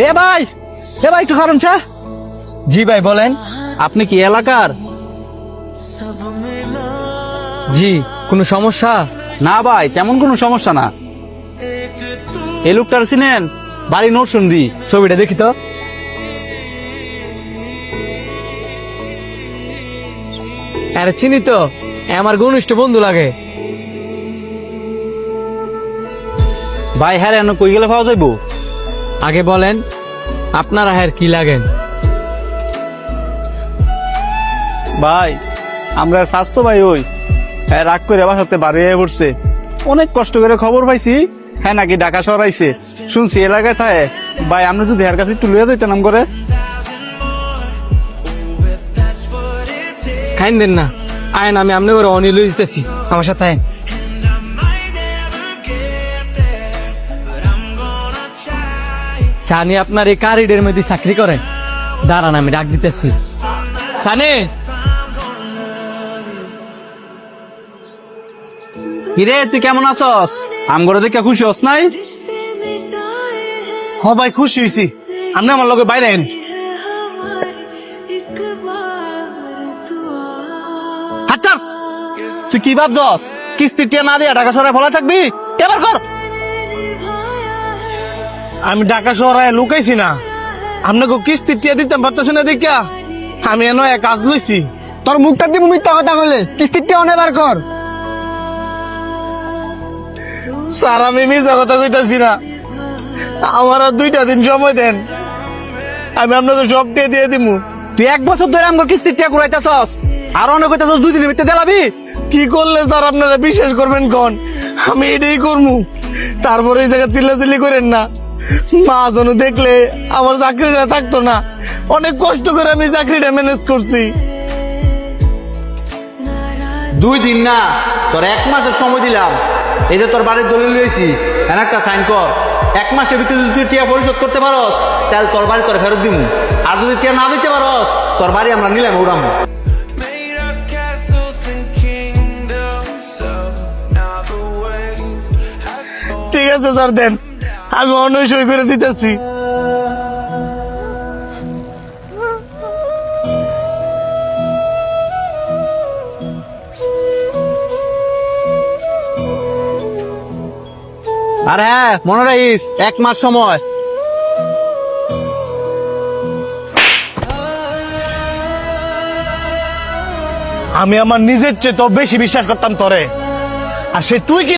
এ ভাই একটু কারণ চা। জি ভাই বলেন। আপনি কি এলাকার? জি, কোনো সমস্যা? না ভাই, তেমন কোনো সমস্যা না। এই লোকটার চিনেন? বাড়ি নরসুন্দি। ছবিটা দেখি তো। আরে চিনি তো, আমার ঘনিষ্ঠ বন্ধু লাগে। ভাই হ্যাঁ এনে কই গেলে পাওয়া যাইব? আগে বলেন আপনারা হ্যার কি লাগেন? ভাই আমরা স্বাস্থ্য ভাই ওই হ্যাঁ রাগ করে বাসাতে বাড়ি হয়ে পড়ছে। অনেক কষ্ট করে খবর পাইছি হ্যাঁ নাকি ঢাকা শহর আইছে। শুনছি এলাকায় থাকে। ভাই আপনি যদি এর কাছে একটু লইয়া যাইতেন নাম করে। খাইন দেন না, আইন আমি আপনি করে অনিল দিতেছি, আমার সাথে আইন। সানি আপনার এই কারিডের মধ্যে চাকরি করে, দাঁড়ান আমি ডাক দিতেছি। সানি, কিরে তুই কেমন আছস? আমগরে দেখে খুশি হস নাই? হ ভাই খুশি হয়েছি। আপনি আমার লগে বাইরে আইন। হাচ্চার তুই কি ভাবছস? কিস্তির টিয়া না দিয়া ঢাকা শহরে ফলা থাকবি? এবার কর। আমি ঢাকা শহরে লুকাইছি না, আপনাকে কিস্তির টিয়া দিতাম পারতেছি না দেখা আমি এনে এক কাজ লইছি। তোর মুখটা দিব মিথ্যা কথা বলে, কিস্তির টিয়া অনেক বার কর। স্যার আমি মিছা কথা কইতাছি না, আমার আর 2টা দিন সময় দেন, আমি আপনাকে সব দিয়ে দিমু। তুই 1 বছর ধরে আমগর কিস্তির টিয়া ঘুরাইতেছস, আর অনেক কইতাছস 2 দিনের ভিতরে দেলাবি। কি করলে স্যার আপনারা বিশ্বাস করবেন কোন? আমি এটাই করবো। তারপরে এই জায়গা চিল্লাচিল্লি করেন না, মা যেন দেখলে আমার চাকরিটা থাকতো না। অনেক কষ্ট করে আমি চাকরিটা ম্যানেজ করছি। 2 দিন না, তোর 1 মাসের সময় দিলাম। এই যে তোর বাড়ির দলিল লইছি, এখানে একটা সাইন কর। 1 মাসের ভিতরে যদি তুই টিয়া পরিশোধ করতে পারস তাহলে তোর বাড়ি তোর ফেরত দিমু, আর যদি টিয়া না দিতে পারস তোর বাড়ি আমরা নিলাম উড়ামু। Made up castles and kingdoms, so now the waves have told. ঠিক আছে স্যার দেন, আমি অন্য সই করে দিতেছি। আর হ্যাঁ মনে রাখিস 1 মাস সময়। আমি আমার নিজের চেয়ে তো বেশি বিশ্বাস করতাম তোরে, আর সে তুই কি